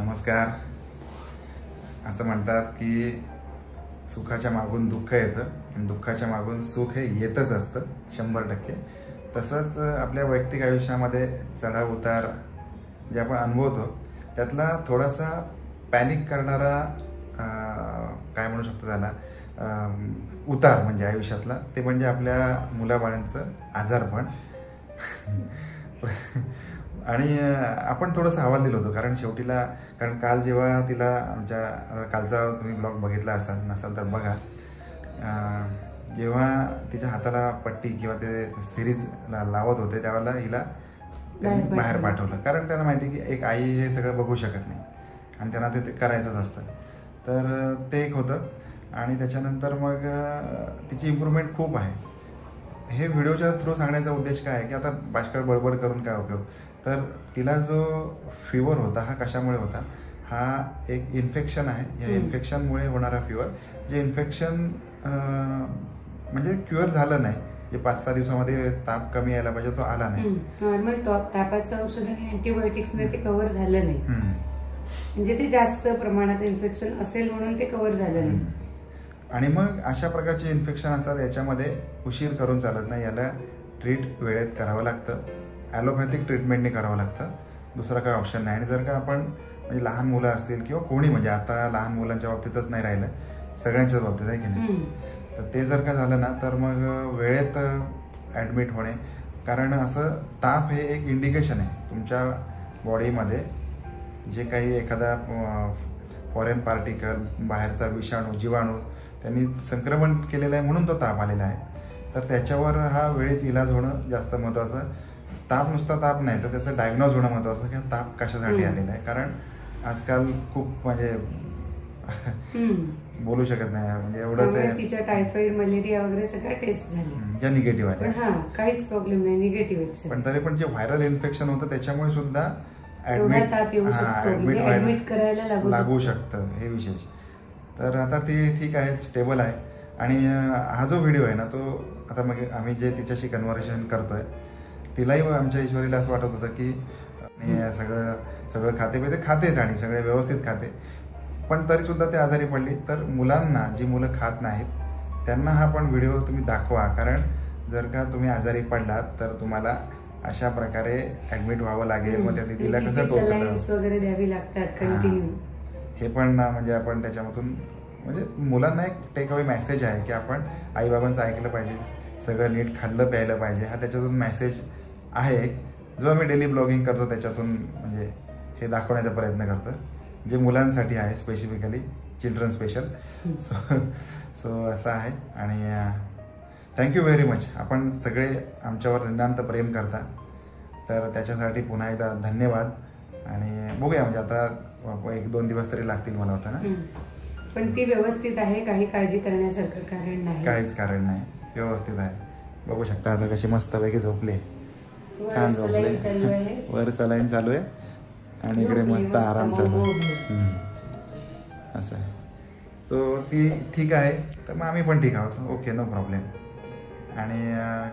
नमस्कार. असं म्हणतात की सुखाच्या मागून दुःख येतं आणि दुःखाच्या मागून सुख हे येतच असतं 100%. तसंच आपल्या वैयक्तिक आयुष्यामध्ये चढाव उतार जे आपण अनुभवतो त्यातला थोडासा पॅनिक करणारा काय म्हणू शकतो त्याला उतार म्हणजे आयुष्यातला ते म्हणजे आपल्या मुलाबाळांचं आजारपण. आणि आपण थोडंसं अहवाल दिलं होतं कारण काल जेव्हा तिला आमच्या कालचा तुम्ही ब्लॉग बघितला नसाल तर बघा. जेव्हा तिच्या हाताला पट्टी किंवा ते सिरीज लावत होते त्यावेळेला हिला बाहेर पाठवलं, कारण त्यांना माहिती की एक आई हे सगळं बघू शकत नाही आणि त्यांना ते करायचंच असतं. तर ते एक होतं. आणि त्याच्यानंतर मग तिची इम्प्रूव्हमेंट खूप आहे. हे व्हिडिओच्या थ्रू सांगण्याचा उद्देश काय आहे की आता बाष्कळ बडबड करून काय उपयोग. तर तिला जो फिवर होता हा कशामुळे होता, हा एक इन्फेक्शन आहे. या इन्फेक्शनमुळे होणारा फिवर, जे इन्फेक्शन म्हणजे क्युअर झालं नाही, जे 5-6 दिवसामध्ये ताप कमी यायला पाहिजे तो आला नाही. नॉर्मल तापाचं औषध आणि अँटीबायोटिक्सने ते कव्हर झालं नाही, म्हणजे ते जास्त प्रमाणात इन्फेक्शन असेल म्हणून ते कव्हर झालं नाही. आणि मग अशा प्रकारचे इन्फेक्शन असतात, याच्यामध्ये उशीर करून चालत नाही. याला ट्रीट वेळेत करावं लागतं, ॲलोपॅथिक ट्रीटमेंटने करावं लागतं, दुसरा काही ऑप्शन नाही. आणि जर का आपण म्हणजे लहान मुलं असतील किंवा कोणी, म्हणजे आता लहान मुलांच्या बाबतीतच नाही राहिलं, सगळ्यांच्याच बाबतीत आहे की नाही, तर ते जर का झालं ना तर मग वेळेत ॲडमिट होणे. कारण असं ताप हे एक इंडिकेशन आहे तुमच्या बॉडीमध्ये जे काही एखादा फॉरेन पार्टिकल, बाहेरचा विषाणू, जीवाणू त्यांनी संक्रमण केलेलं आहे म्हणून तो ताप आलेला आहे. तर त्याच्यावर हा वेळेच इलाज होणं जास्त महत्त्वाचं. ताप नुसता ताप नाही तर त्याचं डायग्नोज होणं महत्त्वाचं की ताप कशासाठी आलेला आहे. कारण आजकाल खूप म्हणजे बोलू शकत नाही, म्हणजे एवढं ते तिच्या टायफॉइड, मलेरिया वगैरे सगळ्या टेस्ट झाले ज्या निगेटिव्ह आहे, काहीच प्रॉब्लेम नाही, निगेटिव्ह. पण तरी पण जे व्हायरल इन्फेक्शन होतं त्याच्यामुळे सुद्धा ऍडमिट करायला लागू शकतं, हे विशेष. तर आता ती ठीक आहे, स्टेबल आहे. आणि हा जो व्हिडिओ आहे ना तो आता मग आम्ही जे तिच्याशी कन्व्हर्सेशन करतोय, तिलाही आमच्या ईश्वरीला असं वाटत होतं की सगळं खातेच आणि सगळे व्यवस्थित खाते, पण तरी सुद्धा ते आजारी पडली. तर मुलांना, जी मुलं खात नाहीत त्यांना हा पण व्हिडिओ तुम्ही दाखवा, कारण जर का तुम्ही आजारी पडलात तर तुम्हाला अशा प्रकारे ऍडमिट व्हावं लागेल. मग त्या दिदीला कसं टोचलं वगैरे द्यावी लागतात कंटिन्यू, हे पण म्हणजे आपण त्याच्यामधून म्हणजे मुलांना एक टेक अवे मेसेज आहे की आपण आईबाबांचं ऐकलं पाहिजे, सगळं नीट खाल्लं प्यायलं पाहिजे. हा त्याच्यातून मेसेज आहे जो आम्ही डेली ब्लॉगिंग करतो त्याच्यातून म्हणजे हे दाखवण्याचा प्रयत्न करतो, जे मुलांसाठी आहे, स्पेसिफिकली चिल्ड्रन स्पेशल. सो असं आहे. आणि थँक्यू व्हेरी मच. आपण सगळे आमच्यावर नितांत प्रेम करता, तर त्याच्यासाठी पुन्हा एकदा धन्यवाद. आणि बघूया, म्हणजे आता 1-2 दिवस तरी लागतील मला वाटतं ना, पण ती व्यवस्थित आहे, काही काळजी करण्यासारखं कारण नाही, काहीच कारण नाही, व्यवस्थित आहे. बघू शकता आता कशी मस्तपैकी झोपले, छान झोपले, वर सलाईन चालू आहे आणि इकडे मस्त आराम चालू आहे. असं आहे. सो ती ठीक आहे, तर मग आम्ही पण ठीक आहोत, ओके, नो प्रॉब्लेम. आणि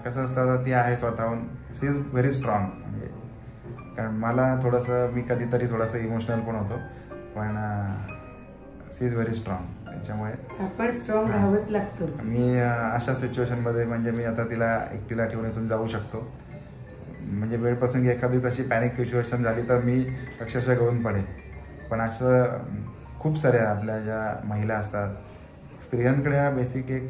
कसं असतं, ती आहे स्वतःहून, शी इज व्हेरी स्ट्रॉंग. म्हणजे कारण मला थोडंसं, मी कधीतरी थोडंसं इमोशनल पण होतो, पण शी इज व्हेरी स्ट्रॉंग. त्याच्यामुळे आपण स्ट्रॉंग राहावंच लागतं. मी अशा सिच्युएशनमध्ये म्हणजे मी आता तिला एकटीला ठेवून इथून जाऊ शकतो. म्हणजे वेळप्रसंगी एखादी तशी पॅनिक सिच्युएशन झाली तर मी अक्षरशः गळून पडेल. पण असं खूप साऱ्या आपल्या ज्या महिला असतात, स्त्रियांकडे हा बेसिक एक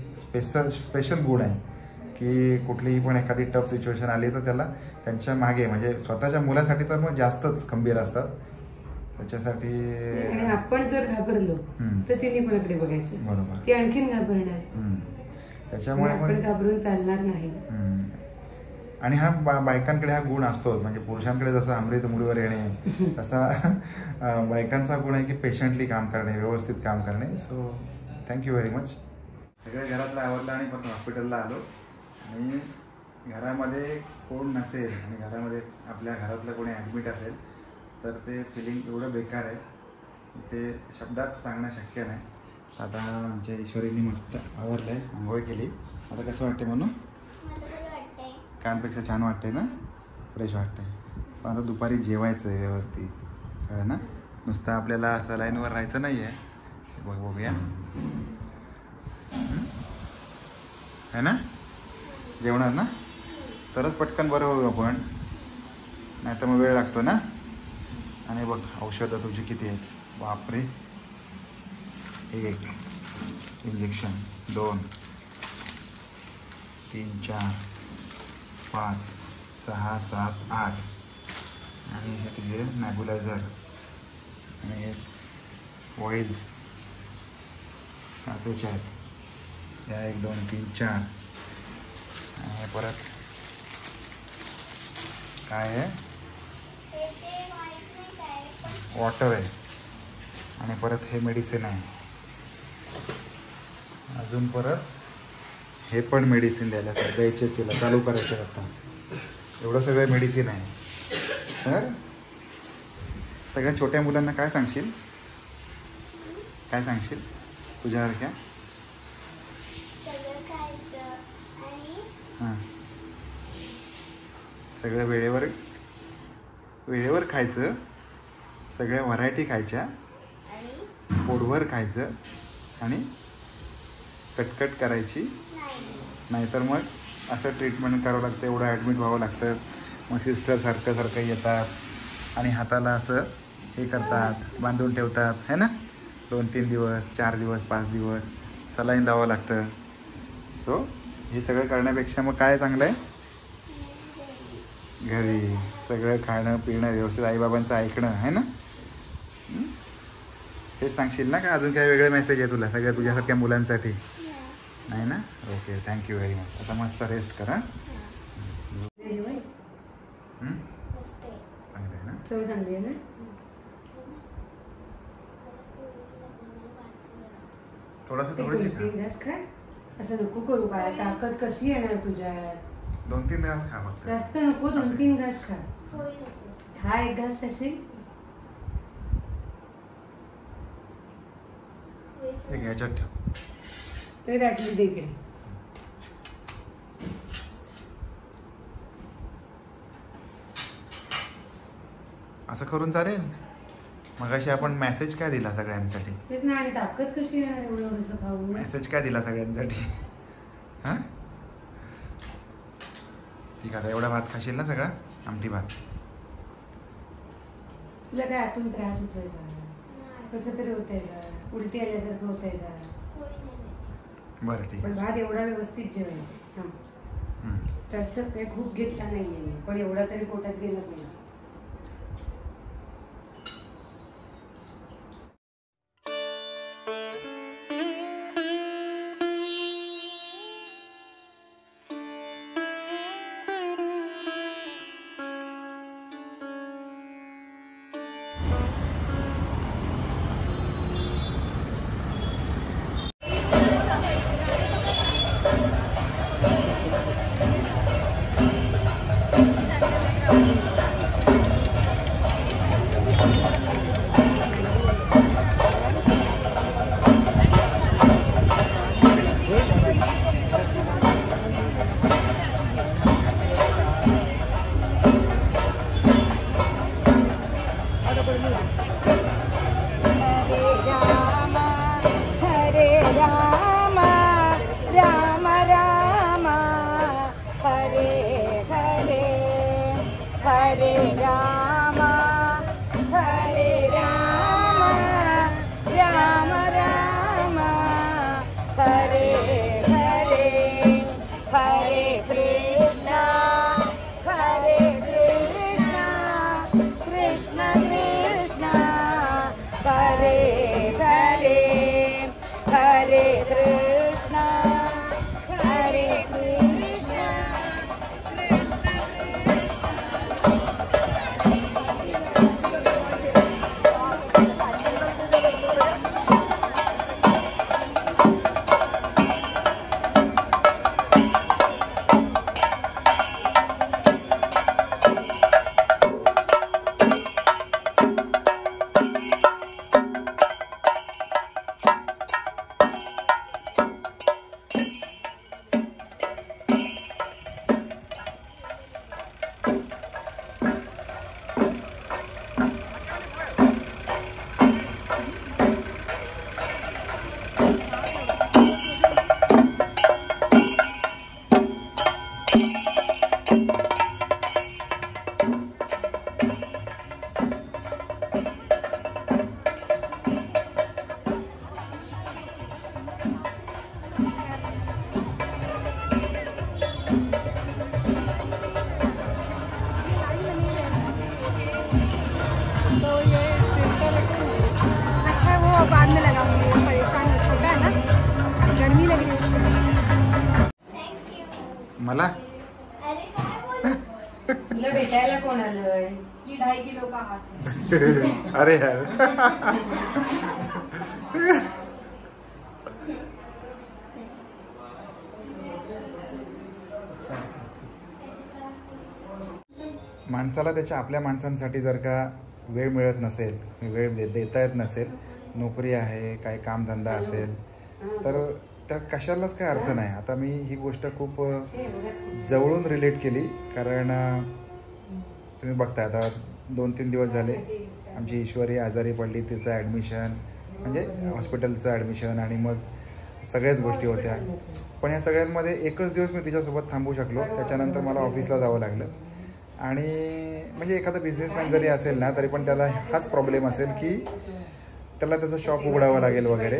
स्पेशल गुण आहे की कुठलीही पण एखादी टफ सिच्युएशन आली तर त्याला त्यांच्या मागे, म्हणजे स्वतःच्या मुलासाठी तर मग जास्तच खंबीर असतात. त्याच्यासाठी आपण जर घाबरलो तर तिने पण इकडे बघायचं, बरोबर, ती आणखीन घाबरणार, त्याच्यामुळे आपण घाबरून चालणार नाही. आणि हा बायकांकडे हा गुण असतो, म्हणजे पुरुषांकडे जसं अमृत मुरीवर येणे तसा बायकांचा गुण आहे की पेशंटली काम करणे, व्यवस्थित काम करणे. So thank you very much. सगळ्या घरातलं आवरलं आणि परत हॉस्पिटलला आलो. आणि घरामध्ये कोण नसेल आणि घरामध्ये आपल्या घरातलं कोणी ॲडमिट असेल तर ते फिलिंग एवढं बेकार आहे की ते शब्दात सांगणं शक्य नाही. आता आमच्या ईश्वरीने मस्त आवरलं आहे, आंघोळ केली. आता कसं वाटते म्हणून? कालपेक्षा छान वाटते ना, फ्रेश वाटते. पण आता दुपारी जेवायचं आहे व्यवस्थित, कळलं ना. नुसतं आपल्याला सलाईनवर राहायचं नाही आहे. बघूया है ना, जेवणार ना तरच पटकन बरं होऊ आपण, नाही तर मग वेळ लागतो ना. आणि बघ औषधं तुझी किती आहेत, बापरे. 1 इंजेक्शन, 2 3 4 5 6 7 8 आणि हे किती आहे नॅब्युलायझर आणि हे ऑइल्स असेच आहेत. या 1 2 3 4 आणि परत काय आहे, वॉटर आहे आणि परत हे मेडिसिन आहे. अजून परत हे पण मेडिसिन द्यायचे तिला, चालू करायचे आता. एवढं सगळं मेडिसिन आहे. तर सगळ्या छोट्या मुलांना काय सांगशील, काय सांगशील तुझ्यासारख्या? हां, सगळं वेळेवर खायचं, सगळ्या व्हरायटी खायच्या, पोटभर खायचं आणि कटकट करायची. नाहीतर मग असं ट्रीटमेंट करावं लागतं, एवढं ॲडमिट व्हावं लागतं. मग सिस्टर सारखं येतात आणि हाताला असं हे करतात, बांधून ठेवतात है ना. 2-3 दिवस 4 दिवस 5 दिवस सलाईन लावावं लागतं. सो हे सगळं करण्यापेक्षा मग काय चांगलं आहे, घरी सगळं खाणं पिणं व्यवस्थित, आईबाबांचं ऐकणं आहे ना. हे सांगशील ना का अजून काय वेगळे मेसेज आहे तुला सगळ्या तुझ्यासारख्या मुलांसाठी? नाही ना. Okay, thank you very much. आता मस्त रेस्ट करा. चांगलं आहे ना, चव चांगली आहे ना. थोडंसं 2-3 घास खा, असं नको करू बाळा. ताकद कशी येणार तुझ्यात? 2-3 घास खा फक्त, जास्त नको. 2-3 घास खा. हा 1 घास कशी हे घ्यायच्यात ठेव. ते दाटली दे इकडे. असं करून चालेल. मगाशी आपण मेसेज काय दिला सगळ्यांसाठी? तेच ना. आणि ताकद कशी येणार एवढं खाऊन? मेसेज काय दिला सगळ्यांसाठी? हां ठीक आहे. एवढा भात खाशील ना सगळा, आमटी भात? तुला काय आतून त्रास होतोय का? कसं तरी होतंय का? उलटी आल्यासारखं होतंय का? बरं ठीक आहे. पण भात एवढा व्यवस्थित जेवायचा. हां, त्याचं काही खूप घेतला नाहीये मी, पण एवढा तरी पोटात गेला नाही. Hare बाद में लगाऊंगी, परेशान छोटा है ना, गर्मी लग रही है। मला तुला भेटायला कोण आलंय? ये 2.5 किलो का हाथ है। अरे यार माणसाला त्याच्या आपल्या माणसांसाठी जर का वेळ मिळत नसेल, वेळ देता येत नसेल, नोकरी आहे, काही कामधंदा असेल, तर त्या कशालाच काही अर्थ नाही. आता मी ही गोष्ट खूप जवळून रिलेट केली, कारण तुम्ही बघता आता 2-3 दिवस झाले आमची ईश्वरी आजारी पडली, तिचं ॲडमिशन म्हणजे हॉस्पिटलचं ॲडमिशन आणि मग सगळ्याच गोष्टी होत्या. पण या सगळ्यांमध्ये एकच दिवस मी तिच्यासोबत थांबू शकलो, त्याच्यानंतर मला ऑफिसला जावं लागलं. आणि म्हणजे एखादा बिझनेसमॅन जरी असेल ना, तरी पण त्याला हाच प्रॉब्लेम असेल की त्याला त्याचं शॉप उघडावं लागेल वगैरे.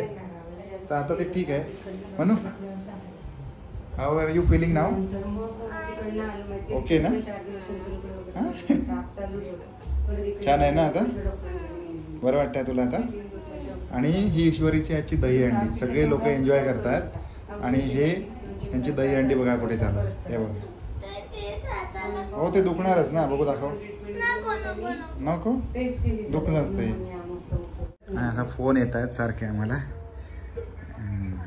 तर आता ते ठीक आहे. म्हणू how are you feeling now? Okay ना? छान आहे ना आता? बरं वाटतंय तुला आता? आणि ही ईश्वरीची याची दहीहंडी सगळे लोक एन्जॉय करतात. आणि हे यांची दहीहंडी बघा कुठे चालू आहे. हे बघा. हो ते दुखणारच ना. बघू दाखव. नको दुखणं असते. असा फोन येत आहेत सारखे आम्हाला.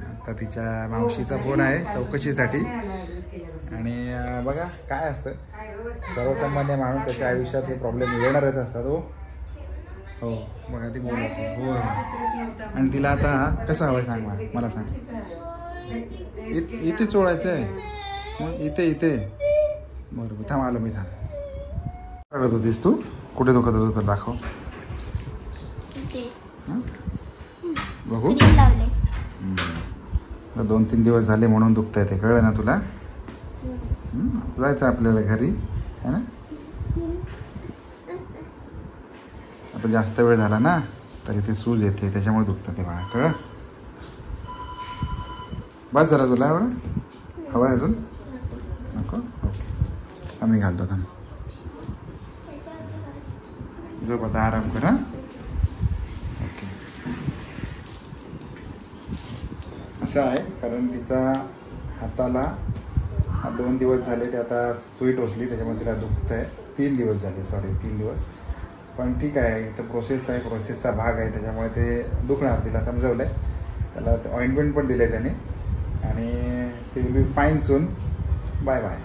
आता तिच्या मावशीचा फोन आहे चौकशीसाठी. आणि बघा काय असतं, सर्वसामान्य माणूस त्याच्या आयुष्यात हे प्रॉब्लेम येणारच असतात. हो बघा ती बोलत हो. आणि तिला आता कसं हवं सांग मला सांग. इथे चोळायचं आहे मग इथे बरोबर. थांब आलो मी. थांब करत होतीस तू? कुठे दुखत होतं दाखव बघू. 2-3 दिवस झाले म्हणून दुखतंय ते, कळलं ना तुला? जायचं आपल्याला घरी है ना. आता जास्त वेळ झाला ना तरी ते सूज येते, त्याच्यामुळे दुखतं ते बाळा, कळलं? बस जरा तुला एवढं हवं आहे अजून? नको? ओके आम्ही घालतो. थांब झोप आता, आराम कर. ओके असं आहे, कारण तिचा हाताला 2 दिवस झाले ते आता सुई टोचली, त्याच्यामुळे तिला दुखत आहे. 3 दिवस झाले, 3 दिवस. पण ठीक आहे, इथं प्रोसेस आहे, प्रोसेसचा भाग आहे, त्याच्यामुळे ते दुखणार. तिला समजवलं आहे, त्याला ऑइंटमेंट पण दिलं आहे त्याने. आणि she will be fine soon. Bye bye.